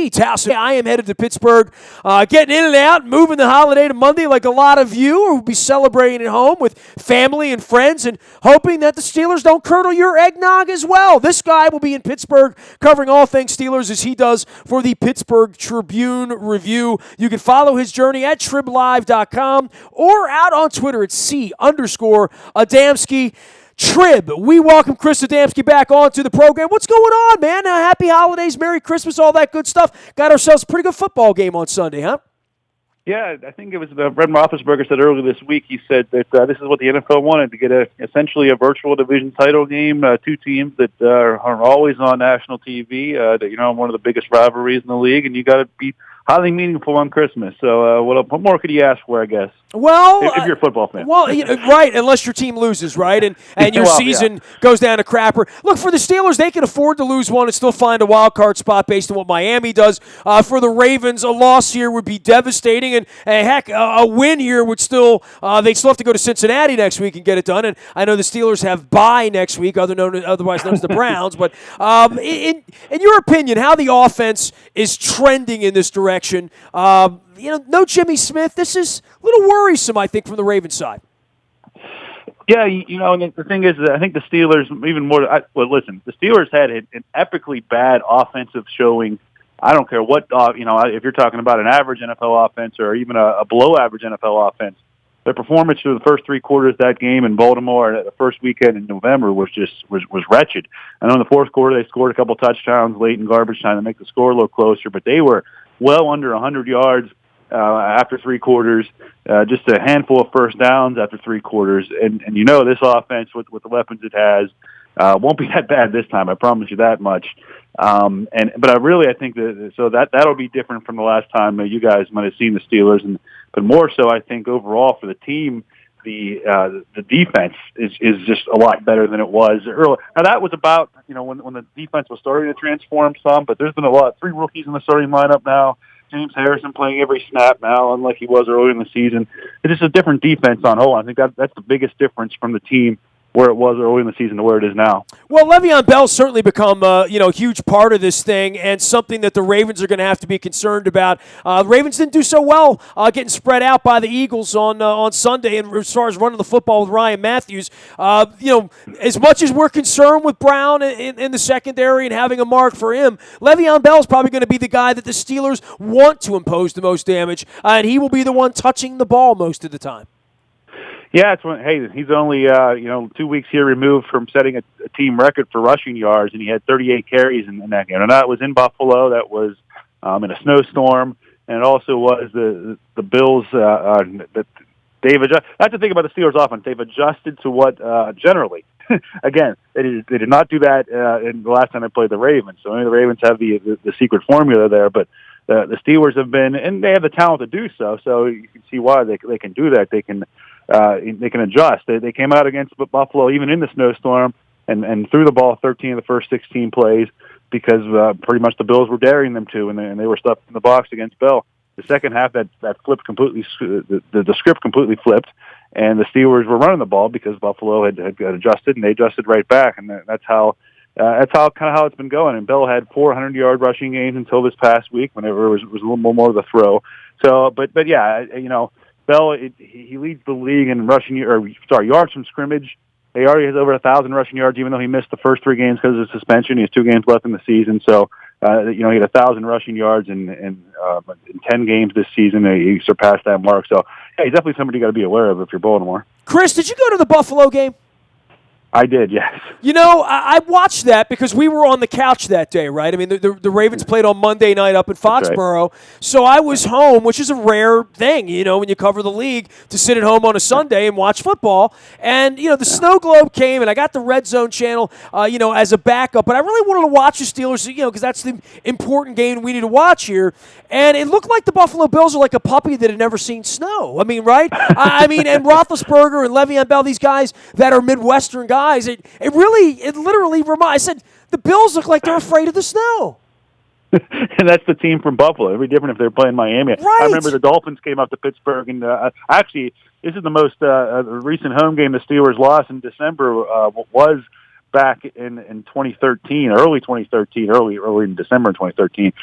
WNST. Tassel. I am headed to Pittsburgh, getting in and out, moving the holiday to Monday like a lot of you who will be celebrating at home with family and friends and hoping that the Steelers don't curdle your eggnog as well. This guy will be in Pittsburgh covering all things Steelers as he does for the Pittsburgh Tribune Review. You can follow his journey at triblive.com or out on Twitter at C_Adamski. Trib, we welcome Chris Adamski back onto the program. What's going on, man? Happy holidays, Merry Christmas, all that good stuff. Got ourselves a pretty good football game on Sunday, huh? Yeah, I think it was Brett Roethlisberger said earlier this week. He said that this is what the NFL wanted, to get essentially a virtual division title game, two teams that are always on national TV, one of the biggest rivalries in the league, and you got to be highly meaningful on Christmas. So what more could you ask for, I guess? Well, if you're a football fan. Well, right, unless your team loses, right? And your season goes down a crapper. Look, for the Steelers, they can afford to lose one and still find a wild card spot based on what Miami does. For the Ravens, a loss here would be devastating. And heck, a win here would still they'd still have to go to Cincinnati next week and get it done. And I know the Steelers have bye next week, otherwise known as the Browns. But in your opinion, how the offense is trending in this direction? No Jimmy Smith. This is a little worrisome, I think, from the Ravens side. Yeah, and the thing is, I think the Steelers, even more. Listen, the Steelers had an epically bad offensive showing. I don't care what, if you're talking about an average NFL offense or even a below-average NFL offense, their performance through the first three quarters of that game in Baltimore the first weekend in November was wretched. I know in the fourth quarter they scored a couple touchdowns late in garbage time to make the score a little closer, but they were well under 100 yards after three quarters, just a handful of first downs after three quarters. And this offense with the weapons it has won't be that bad this time. I promise you that much. But I think that'll be different from the last time you guys might have seen the Steelers. But more so, I think overall for the team, the defense is just a lot better than it was early. Now that was about when the defense was starting to transform some, but there's been three rookies in the starting lineup now. James Harrison playing every snap now, unlike he was earlier in the season. It's just a different defense on whole. I think that's the biggest difference from the team where it was early in the season to where it is now. Well, Le'Veon Bell's certainly become a huge part of this thing and something that the Ravens are going to have to be concerned about. The Ravens didn't do so well getting spread out by the Eagles on Sunday, and as far as running the football with Ryan Matthews, as much as we're concerned with Brown in the secondary and having a mark for him, Le'Veon Bell's probably going to be the guy that the Steelers want to impose the most damage, and he will be the one touching the ball most of the time. Yeah, he's only 2 weeks here removed from setting a team record for rushing yards, and he had 38 carries in that game. And that was in Buffalo. That was in a snowstorm, and it also was the Bills that they've adjusted. That's the thing about the Steelers offense; they've adjusted to what generally. Again, they did not do that in the last time they played the Ravens. So maybe the Ravens have the secret formula there, but the Steelers have been, and they have the talent to do so. So you can see why they can do that. They can adjust. They came out against Buffalo even in the snowstorm and threw the ball 13 of the first 16 plays because pretty much the Bills were daring them to, and they were stuffed in the box against Bell. The second half, that flipped completely. The script completely flipped, and the Steelers were running the ball because Buffalo had adjusted, and they adjusted right back, and that's how it's been going. And Bell had 400-yard rushing games until this past week, whenever it was a little more of the throw. So, but yeah, Bell he leads the league in yards from scrimmage. He already has over 1,000 rushing yards, even though he missed the first three games because of suspension. He has 2 games left in the season, so he had 1,000 rushing yards in 10 games this season. He surpassed that mark. So yeah, he's definitely somebody you got to be aware of if you're Baltimore. Chris, did you go to the Buffalo game? I did, yes. I watched that because we were on the couch that day, right? I mean, the Ravens played on Monday night up in Foxborough, right. So I was home, which is a rare thing, when you cover the league, to sit at home on a Sunday and watch football. And, the Snow Globe came, and I got the Red Zone channel, as a backup. But I really wanted to watch the Steelers, because that's the important game we need to watch here. And it looked like the Buffalo Bills are like a puppy that had never seen snow. I mean, right? And Roethlisberger and Le'Veon Bell, these guys that are Midwestern guys, it literally reminds. I said the Bills look like they're afraid of the snow. And that's the team from Buffalo. It'd be different if they're playing Miami. Right. I remember the Dolphins came up to Pittsburgh, and actually, this is the most recent home game the Steelers lost in December. Was back in 2013, early 2013, early in December 2013,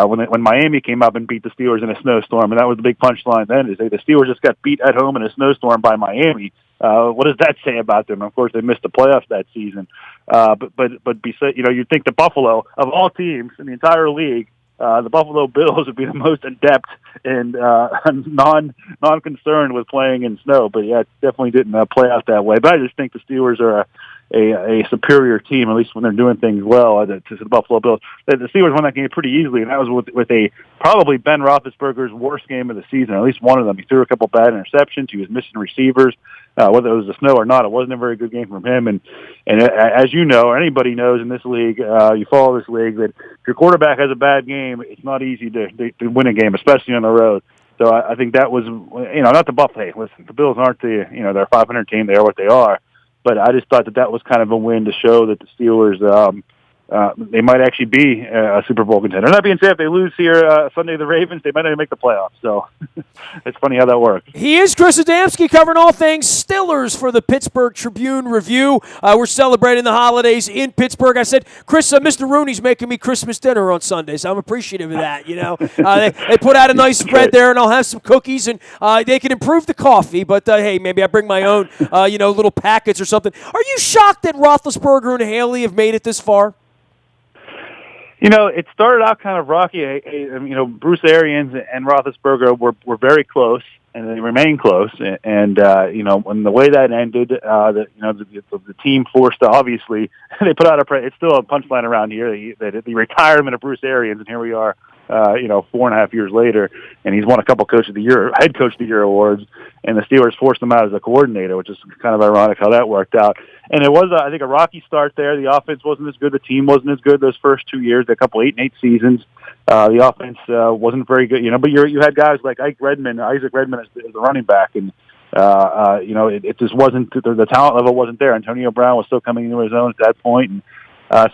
when Miami came up and beat the Steelers in a snowstorm, and that was the big punchline then, is the Steelers just got beat at home in a snowstorm by Miami. What does that say about them? Of course, they missed the playoffs that season. But you'd think the Buffalo, of all teams in the entire league, the Buffalo Bills would be the most adept and non-concerned with playing in snow. But yeah, it definitely didn't play out that way. But I just think the Steelers are a superior team, at least when they're doing things well, to the Buffalo Bills. The Steelers won that game pretty easily, and that was with a probably Ben Roethlisberger's worst game of the season, at least one of them. He threw a couple bad interceptions. He was missing receivers. Whether it was the snow or not, it wasn't a very good game from him. And as you know, or anybody knows in this league, you follow this league, that if your quarterback has a bad game, it's not easy to win a game, especially on the road. So I think that was, not the Buffalo. Hey, listen, the Bills aren't they're a 500 team. They are what they are. But I just thought that was kind of a win to show that the Steelers, they might actually be a Super Bowl contender. And that being said, if they lose here Sunday to the Ravens, they might not even make the playoffs. So it's funny how that works. He is Chris Adamski, covering all things Steelers for the Pittsburgh Tribune-Review. We're celebrating the holidays in Pittsburgh. I said, Chris, Mr. Rooney's making me Christmas dinner on Sundays. I'm appreciative of that. They put out a nice spread there, and I'll have some cookies, and they can improve the coffee. But hey, maybe I bring my own, little packets or something. Are you shocked that Roethlisberger and Haley have made it this far? It started out kind of rocky. Bruce Arians and Roethlisberger were very close, and they remain close. And when the way that ended, the team forced, obviously, they put out it's still a punchline around here, the retirement of Bruce Arians, and here we are, 4.5 years later, and he's won a couple head coach of the year awards, and the Steelers forced him out as a coordinator, which is kind of ironic how that worked out. And it was, I think, a rocky start there. The offense wasn't as good. The team wasn't as good those first 2 years, a couple 8-8 seasons. The offense wasn't very good, but you had guys like Isaac Redmond as the running back, and it just wasn't, the talent level wasn't there. Antonio Brown was still coming into his own at that point, and as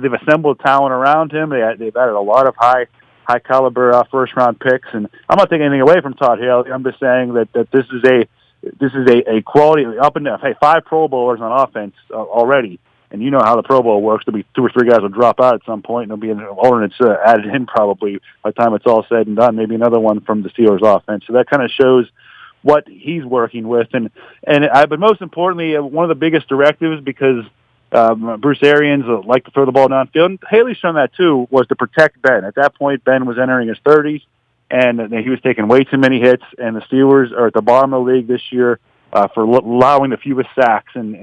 they've assembled talent around him, they've added a lot of high caliber first round picks. And I'm not taking anything away from Todd Haley. I'm just saying that this is a quality up and down. Hey, 5 Pro Bowlers on offense already, and you know how the Pro Bowl works. There'll be 2 or 3 guys will drop out at some point, and there'll be alternates added in probably by the time it's all said and done. Maybe another one from the Steelers offense. So that kind of shows what he's working with, but most importantly, one of the biggest directives, because Bruce Arians liked to throw the ball downfield, and Haley's shown that too, was to protect Ben. At that point, Ben was entering his 30s, and he was taking way too many hits, and the Steelers are at the bottom of the league this year for allowing the fewest sacks, and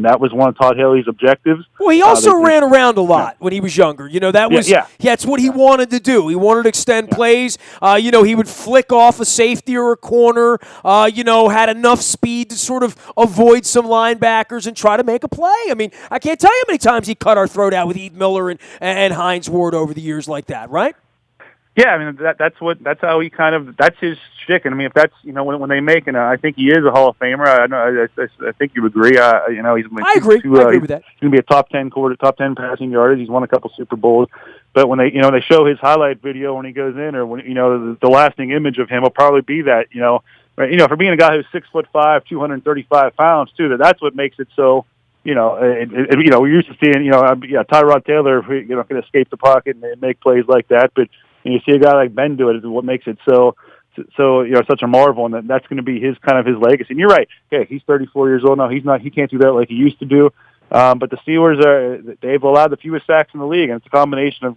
that was one of Todd Haley's objectives. Well, he also ran around a lot when he was younger. That's what he wanted to do. He wanted to extend plays. He would flick off a safety or a corner. Had enough speed to sort of avoid some linebackers and try to make a play. I mean, I can't tell you how many times he cut our throat out with Heath Miller and Hines Ward over the years like that, right? Yeah, I mean that's how he that's his shtick. And I mean, if that's when they make, and I think he is a Hall of Famer. I think you agree. I agree. I agree with that. He's going to be a top 10 passing yardage. He's won a couple Super Bowls. But when they show his highlight video when he goes in, or when the lasting image of him will probably be that for being a guy who's 6'5", 235 pounds too. That's what makes it so. We're used to seeing Tyrod Taylor can escape the pocket and make plays like that, but. And you see a guy like Ben do it, is what makes it so such a marvel, and that's going to be his legacy. And you're right. Okay, he's 34 years old now. He can't do that like he used to do. But the Steelers they've allowed the fewest sacks in the league, and it's a combination of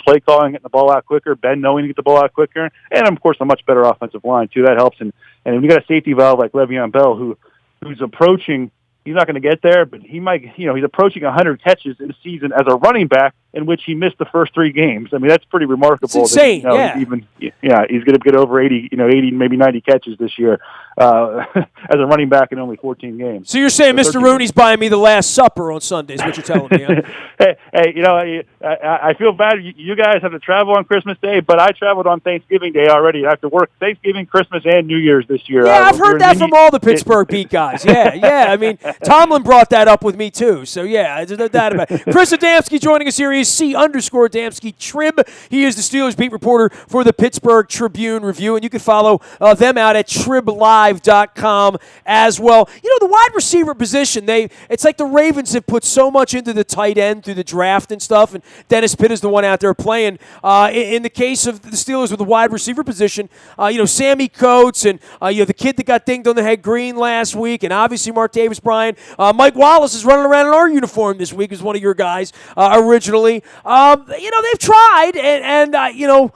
play calling, getting the ball out quicker, Ben knowing to get the ball out quicker, and of course a much better offensive line too. That helps. And when you got a safety valve like Le'Veon Bell, who's approaching. He's not going to get there, but he might, he's approaching 100 catches in a season as a running back in which he missed the first 3 games. I mean, that's pretty remarkable. It's insane, he's going to get over 80, 80, maybe 90 catches this year as a running back in only 14 games. So you're saying Mr. Rooney's buying me the Last Supper on Sundays, what you're telling me, huh? Hey, I feel bad. You guys have to travel on Christmas Day, but I traveled on Thanksgiving Day already. I have to work Thanksgiving, Christmas, and New Year's this year. Yeah, I've heard that from all the Pittsburgh beat guys. Yeah. I mean, Tomlin brought that up with me, too. So, yeah, there's no doubt about it. Chris Adamski joining us here. is C_Damsky Trib. He is the Steelers beat reporter for the Pittsburgh Tribune Review, and you can follow them out at triblive.com as well. You know, the wide receiver position, it's like the Ravens have put so much into the tight end through the draft and stuff, and Dennis Pitt is the one out there playing. In the case of the Steelers with the wide receiver position, Sammy Coates and the kid that got dinged on the head, Green, last week, and obviously Martavis Bryant. Mike Wallace is running around in our uniform this week as one of your guys originally. They've tried, and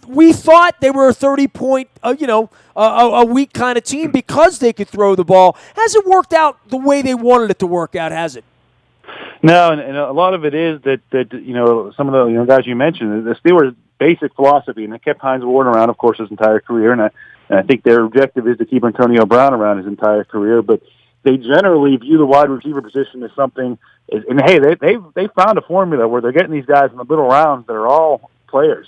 we thought they were a 30-point, a weak kind of team because they could throw the ball. Hasn't worked out the way they wanted it to work out, has it? No, and a lot of it is that some of the guys you mentioned, the Steelers' basic philosophy, and they kept Hines Ward around, of course, his entire career, and I think their objective is to keep Antonio Brown around his entire career, but they generally view the wide receiver position as something, and hey, they found a formula where they're getting these guys in the middle rounds that are all players.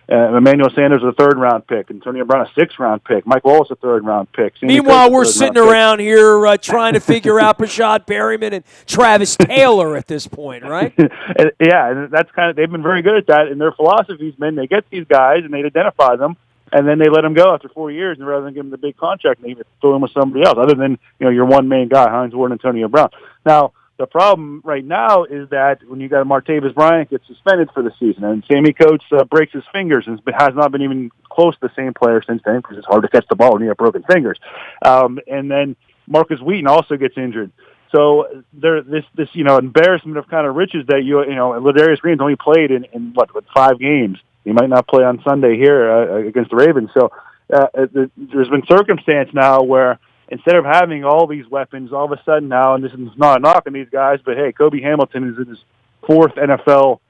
Emmanuel Sanders, a third-round pick. Antonio Brown, a sixth-round pick. Mike Wallace, a third-round pick. Meanwhile, we're sitting around here trying to figure out Rashad Perryman and Travis Taylor at this point, right? And that's they've been very good at that. And their philosophy's been they get these guys and they identify them, and then they let them go after 4 years, and rather than give them the big contract, they even throw them with somebody else, other than your one main guy, Hines Ward and Antonio Brown. Now, the problem right now is that when you got Martavis Bryant gets suspended for the season, and Sammy Coates breaks his fingers and has not been even close to the same player since then because it's hard to catch the ball when you have broken fingers. And then Marcus Wheaton also gets injured. So this embarrassment of kind of riches that Ladarius Green's only played in 5 games. He might not play on Sunday here against the Ravens. So there's been circumstance now where instead of having all these weapons, all of a sudden now, and this is not a knock on these guys, but hey, Kobe Hamilton is in his 4th NFL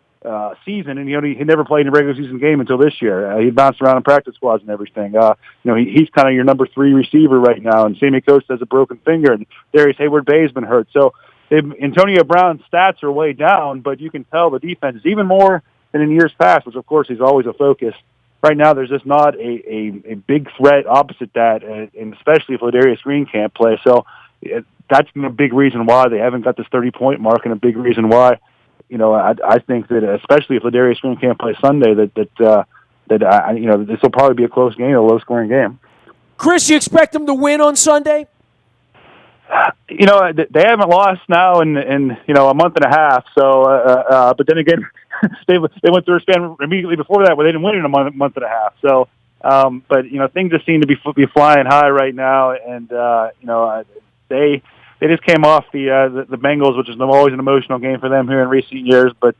season, and he never played in a regular season game until this year. He bounced around in practice squads and everything. He's kind of your number 3 receiver right now, and Sammy Coates has a broken finger, and Darius Hayward-Bay has been hurt. So Antonio Brown's stats are way down, but you can tell the defense is even more than in years past, which of course is always a focus. Right now, there's just not a big threat opposite that, and especially if Ladarius Green can't play. So that's been a big reason why they haven't got this 30-point mark, and a big reason why, I think that especially if Ladarius Green can't play Sunday, that this will probably be a close game, a low-scoring game. Chris, you expect them to win on Sunday? They haven't lost now in a month and a half. So, but then again, they went through a span immediately before that where they didn't win in a month and a half. So, but things just seem to be flying high right now, and they just came off the Bengals, which is always an emotional game for them here in recent years. But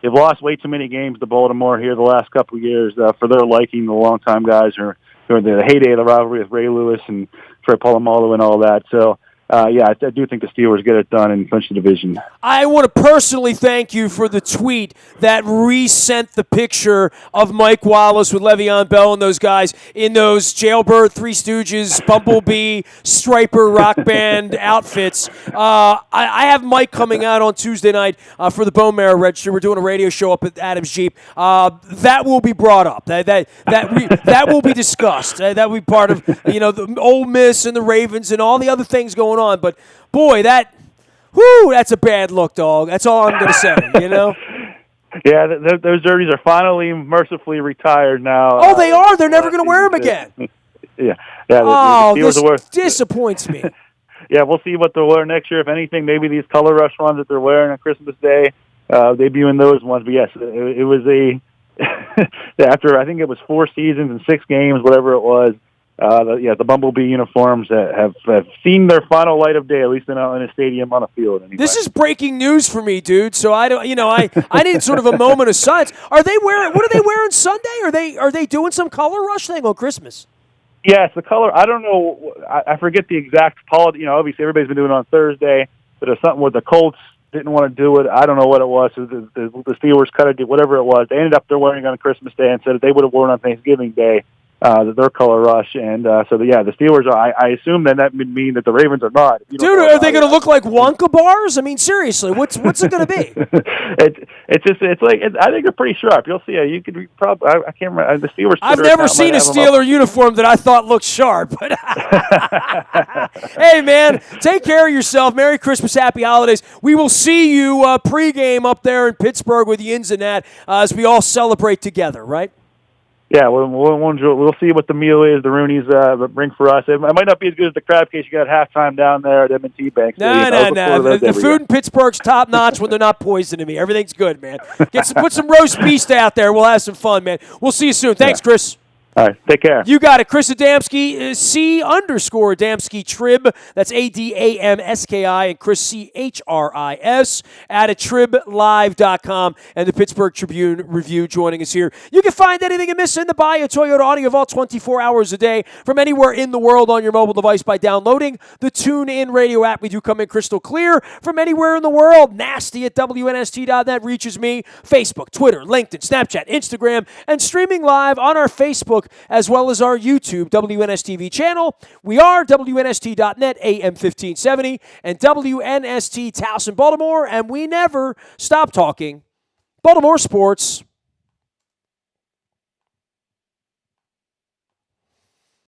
they've lost way too many games to Baltimore here the last couple of years for their liking. The longtime guys who are the heyday of the rivalry with Ray Lewis and Troy Polamalu and all that. So. I do think the Steelers get it done and clinch the division. I want to personally thank you for the tweet that resent the picture of Mike Wallace with Le'Veon Bell and those guys in those Jailbird, Three Stooges, Bumblebee, Striper, Rock Band outfits. I have Mike coming out on Tuesday night for the Bone Marrow Register. We're doing a radio show up at Adams Jeep. That will be brought up. That will be discussed. That will be part of the Ole Miss and the Ravens and all the other things going on. But boy, that's a bad look, dog. That's all I'm going to say, Yeah, those jerseys are finally mercifully retired now. Oh, they are? They're never going to wear them again? Yeah. This disappoints me. Yeah, we'll see what they'll wear next year. If anything, maybe these color rush ones that they're wearing on Christmas Day, debuting those ones. But yes, it was after I think it was 4 seasons and 6 games, whatever it was. The Bumblebee uniforms have seen their final light of day, at least in a stadium on a field. Anyway. This is breaking news for me, dude. So I don't, I need sort of a moment of silence. What are they wearing Sunday? Are they doing some color rush thing on Christmas? Yes, the color. I don't know. I forget the exact policy. Obviously everybody's been doing it on Thursday, but there's something with the Colts didn't want to do it. I don't know what it was. So the Steelers cut it, whatever it was. They ended up they're wearing it on Christmas Day and said that they would have worn it on Thanksgiving Day. their color rush, and the Steelers are. I assume that would mean that the Ravens are not. Dude, are they going to look like Wonka bars? I mean, seriously, what's it going to be? I think they're pretty sharp. You'll see. You could probably. I can't remember the Steelers. I've never seen a Steeler uniform that I thought looked sharp. But hey, man, take care of yourself. Merry Christmas, Happy Holidays. We will see you pregame up there in Pittsburgh with the Ins and that as we all celebrate together, right? Yeah, we'll see what the meal is the Roonies bring for us. It might not be as good as the crab cake you got at halftime down there at M&T Bank. No. The food in Pittsburgh's top notch when they're not poisoning me. Everything's good, man. Put some roast beef out there. We'll have some fun, man. We'll see you soon. Thanks, Chris. All right, take care. You got it. Chris Adamski, C_Adamski Trib. That's ADAMSKI and Chris CHRIS at triblive.com and the Pittsburgh Tribune Review joining us here. You can find anything you miss in the Buy a Toyota Audio Vault 24 hours a day from anywhere in the world on your mobile device by downloading the TuneIn Radio app. We do come in crystal clear from anywhere in the world. Nasty at WNST.net reaches me. Facebook, Twitter, LinkedIn, Snapchat, Instagram, and streaming live on our Facebook as well as our YouTube WNSTV channel. We are WNST.net, AM 1570, and WNST Towson, Baltimore, and we never stop talking Baltimore sports.